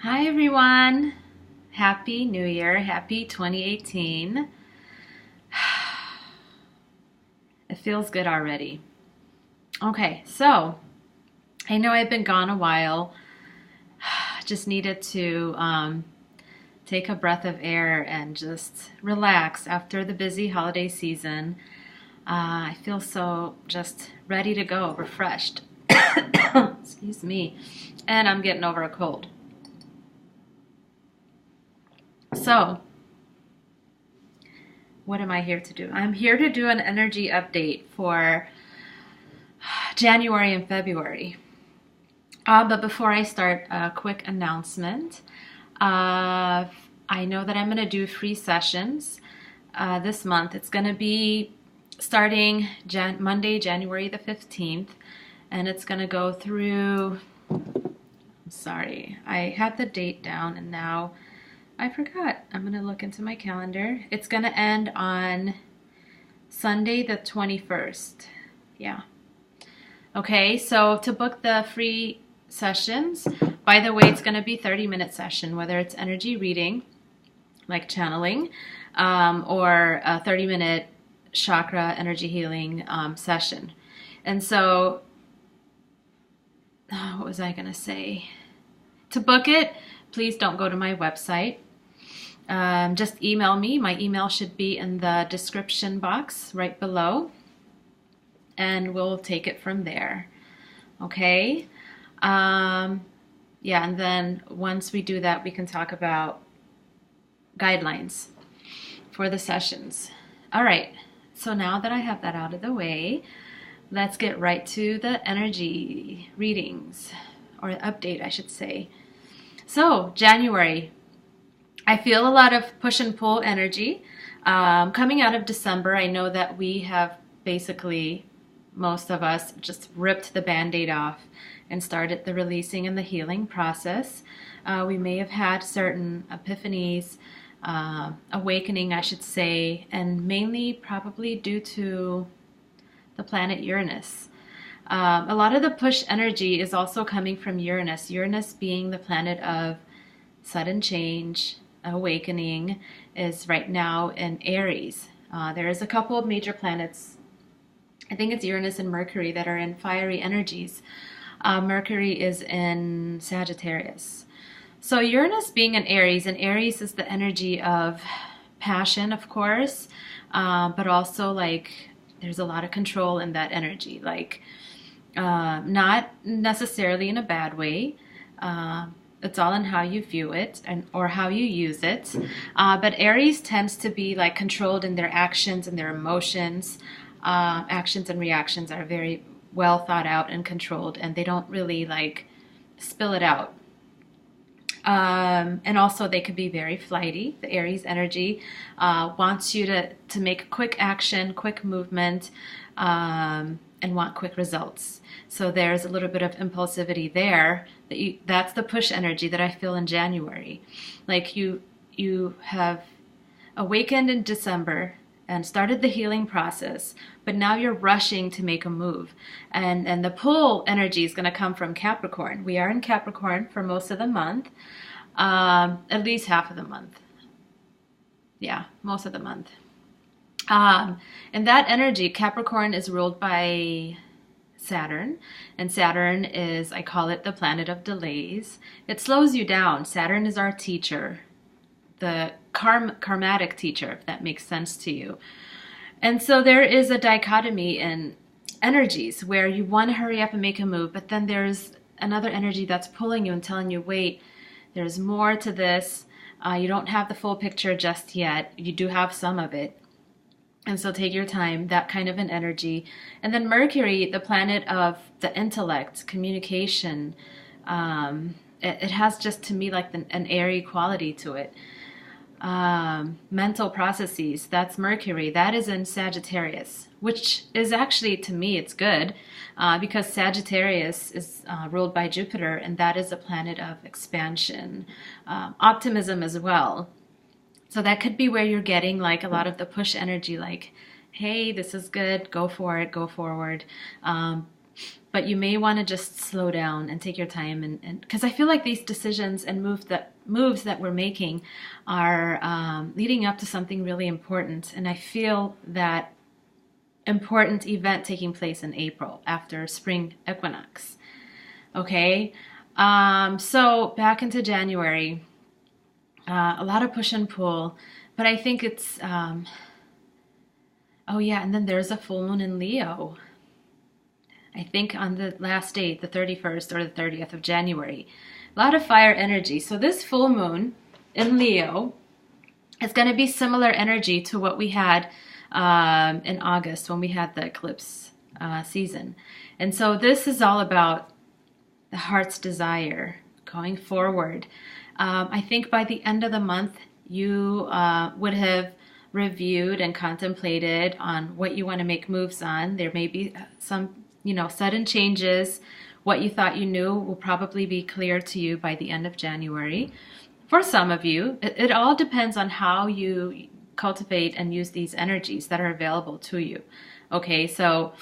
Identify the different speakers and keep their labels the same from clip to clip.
Speaker 1: Hi everyone. Happy New Year. Happy 2018. It feels good already. Okay, so I know I've been gone a while. Just needed to take a breath of air and just relax after the busy holiday season. I feel so just ready to go, refreshed. Excuse me. And I'm getting over a cold. So, what am I here to do? I'm here to do an energy update for January and February. But before I start, a quick announcement. I know that I'm going to do free sessions this month. It's going to be starting Monday, January the 15th, and it's going to go through, I'm sorry, I had the date down and now I forgot. I'm going to look into my calendar. It's going to end on Sunday the 21st. Yeah. Okay, so to book the free sessions, by the way, it's going to be 30-minute session, whether it's energy reading, like channeling, or a 30-minute chakra energy healing session. And so, what was I going to say? To book it, please don't go to my website. Just email me. My email should be in the description box right below, and we'll take it from there. Okay? Yeah, and then once we do that, we can talk about guidelines for the sessions. All right, so now that I have that out of the way, let's get right to the energy readings, or update, I should say. So, January. I feel a lot of push and pull energy. Coming out of December, I know that we have basically, most of us, just ripped the Band-Aid off and started the releasing and the healing process. We may have had certain epiphanies, awakening, I should say, and mainly probably due to the planet Uranus. A lot of the push energy is also coming from Uranus. Uranus being the planet of sudden change, awakening, is right now in Aries. There is a couple of major planets, I think it's Uranus and Mercury, that are in fiery energies. Mercury is in Sagittarius. So Uranus being in Aries, and Aries is the energy of passion, of course, but also like there's a lot of control in that energy, like not necessarily in a bad way. It's all in how you view it or how you use it. But Aries tends to be like controlled in their actions and their emotions. Actions and reactions are very well thought out and controlled, and they don't really like spill it out. And also they could be very flighty. The Aries energy wants you to make quick action, quick movement, and want quick results. So there's a little bit of impulsivity there. That's the push energy that I feel in January. Like you have awakened in December and started the healing process, but now you're rushing to make a move. And the pull energy is going to come from Capricorn. We are in Capricorn for most of the month, at least half of the month. Yeah, most of the month. And that energy, Capricorn is ruled by Saturn, and Saturn is, I call it the planet of delays. It slows you down. Saturn is our teacher, the karmatic teacher, if that makes sense to you. And so there is a dichotomy in energies where you want to hurry up and make a move, but then there's another energy that's pulling you and telling you, wait, there's more to this. You don't have the full picture just yet. You do have some of it. And so take your time, that kind of an energy. And then Mercury, the planet of the intellect, communication, it has just, to me, like an airy quality to it. Mental processes, that's Mercury. That is in Sagittarius, which is actually, to me, it's good because Sagittarius is ruled by Jupiter, and that is a planet of expansion, optimism as well. So that could be where you're getting like a lot of the push energy, like, hey, this is good, go for it, go forward. but you may want to just slow down and take your time, and because I feel like these decisions and moves that we're making are leading up to something really important, and I feel that important event taking place in April after spring equinox. Okay, so back into January, a lot of push and pull, but I think it's oh yeah, and then there's a full moon in Leo. I think on the last date, the 31st or the 30th of January. A lot of fire energy. So this full moon in Leo is going to be similar energy to what we had in August when we had the eclipse season. And so this is all about the heart's desire going forward. I think by the end of the month, you would have reviewed and contemplated on what you want to make moves on. There may be some sudden changes. What you thought you knew will probably be clear to you by the end of January. For some of you, it all depends on how you cultivate and use these energies that are available to you. Okay, so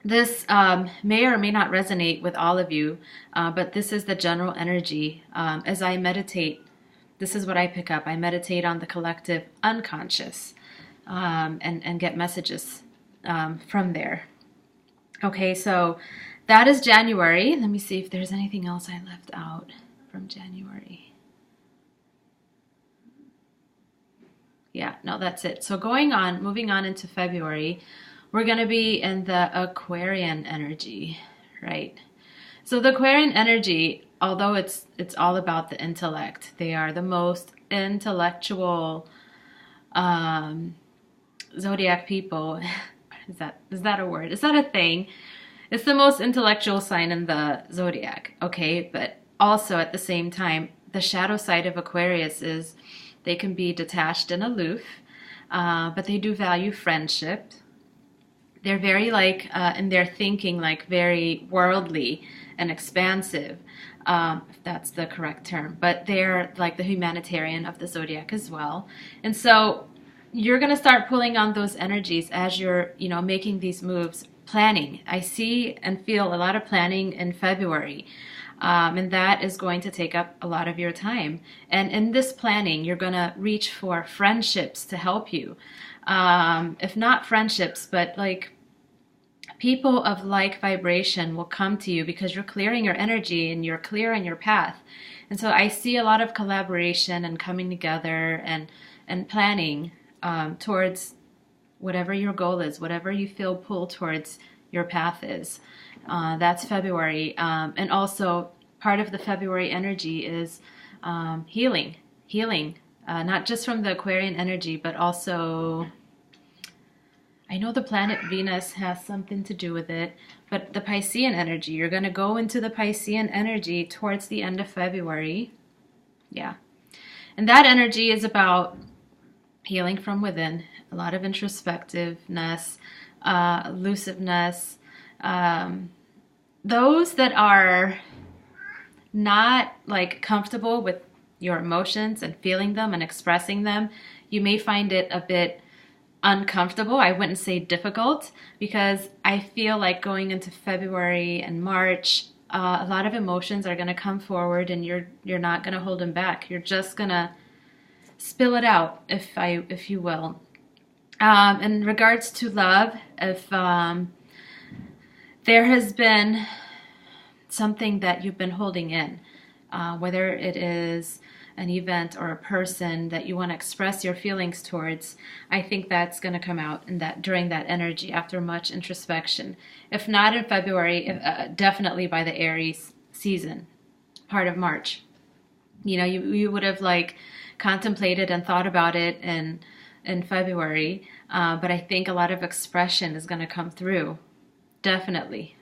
Speaker 1: this may or may not resonate with all of you, but this is the general energy. As I meditate, this is what I pick up. I meditate on the collective unconscious and get messages from there. Okay, so that is January. Let me see if there's anything else I left out from January. Yeah, no, that's it. So moving on into February, we're going to be in the Aquarian energy, right? So the Aquarian energy, although it's all about the intellect, they are the most intellectual zodiac people. Is that a word? Is that a thing? It's the most intellectual sign in the zodiac, okay? But also at the same time, the shadow side of Aquarius is they can be detached and aloof, but they do value friendship. They're very in their thinking, very worldly and expansive, if that's the correct term. But they're like the humanitarian of the zodiac as well. And so you're going to start pulling on those energies as you're, making these moves, planning. I see and feel a lot of planning in February, and that is going to take up a lot of your time. And in this planning, you're going to reach for friendships to help you. If not friendships, but people of like vibration will come to you because you're clearing your energy and you're clear on your path. And so I see a lot of collaboration and coming together and planning towards whatever your goal is, whatever you feel pulled towards your path is. That's February. And also part of the February energy is healing, not just from the Aquarian energy, but also, I know the planet Venus has something to do with it, but the Piscean energy, you're going to go into the Piscean energy towards the end of February. Yeah. And that energy is about healing from within, a lot of introspectiveness, elusiveness. Those that are not comfortable with your emotions and feeling them and expressing them, you may find it a bit uncomfortable. I wouldn't say difficult, because I feel like going into February and March, a lot of emotions are going to come forward, and you're not going to hold them back. You're just going to spill it out, if you will. In regards to love, if there has been something that you've been holding in, whether it is an event or a person that you want to express your feelings towards, I think that's going to come out during that energy after much introspection. If not in February, definitely by the Aries season, part of March. You would have contemplated and thought about it in February, but I think a lot of expression is going to come through. Definitely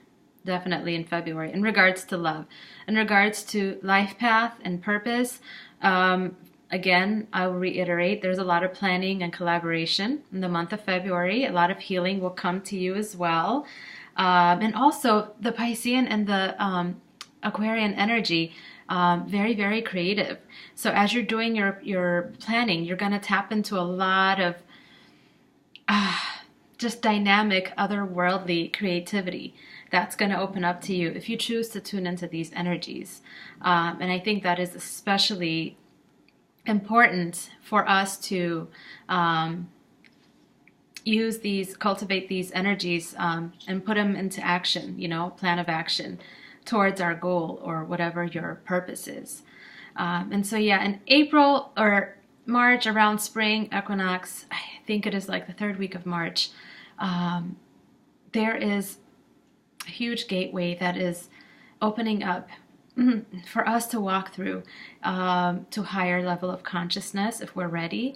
Speaker 1: in February, in regards to love. In regards to life path and purpose, again, I will reiterate, there's a lot of planning and collaboration in the month of February. A lot of healing will come to you as well. And also the Piscean and the Aquarian energy, very, very creative. So as you're doing your planning, you're going to tap into a lot of just dynamic, otherworldly creativity. that's going to open up to you if you choose to tune into these energies. And I think that is especially important for us to cultivate these energies, and put them into action, plan of action towards our goal or whatever your purpose is. And so, yeah, in April or March, around spring equinox, I think it is like the third week of March, there is a huge gateway that is opening up for us to walk through to higher level of consciousness if we're ready,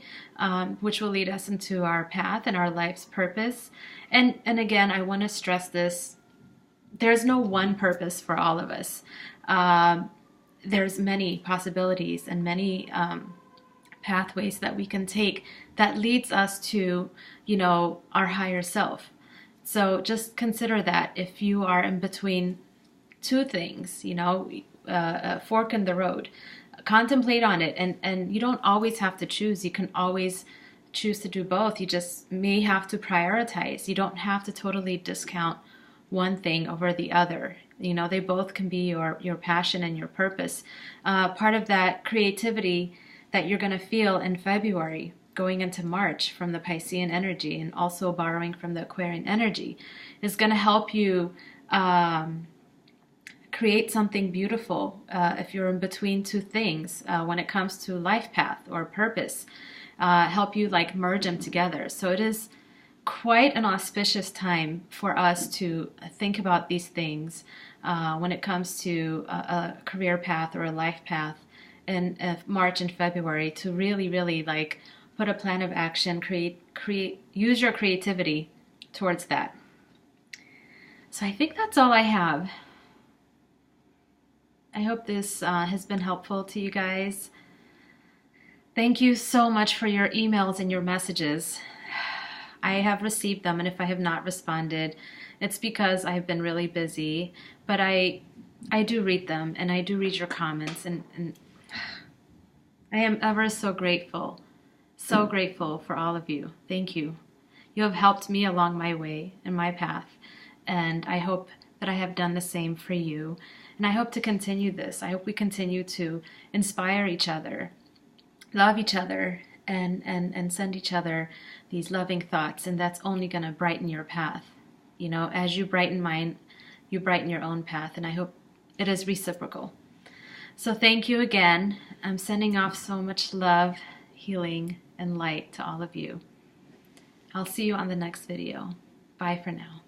Speaker 1: which will lead us into our path and our life's purpose. And again, I want to stress this: there's no one purpose for all of us. There's many possibilities and many pathways that we can take that leads us to, our higher self. So just consider that if you are in between two things, a fork in the road, contemplate on it. And you don't always have to choose. You can always choose to do both. You just may have to prioritize. You don't have to totally discount one thing over the other. They both can be your passion and your purpose. Part of that creativity that you're going to feel in February, going into March from the Piscean energy, and also borrowing from the Aquarian energy, is going to help you create something beautiful if you're in between two things when it comes to life path or purpose. Help you merge them together. So it is quite an auspicious time for us to think about these things when it comes to a career path or a life path in March and February, to really put a plan of action, use your creativity towards that. So I think that's all I have. I hope this has been helpful to you guys. Thank you so much for your emails and your messages. I have received them, and if I have not responded, it's because I've been really busy, but I do read them, and I do read your comments, and I am ever so grateful for all of you. Thank you. You have helped me along my way and my path, and I hope that I have done the same for you, and I hope to continue this. I hope we continue to inspire each other, love each other, and send each other these loving thoughts, and that's only going to brighten your path. As you brighten mine, you brighten your own path, and I hope it is reciprocal. So thank you again. I'm sending off so much love, healing, and light to all of you. I'll see you on the next video. Bye for now.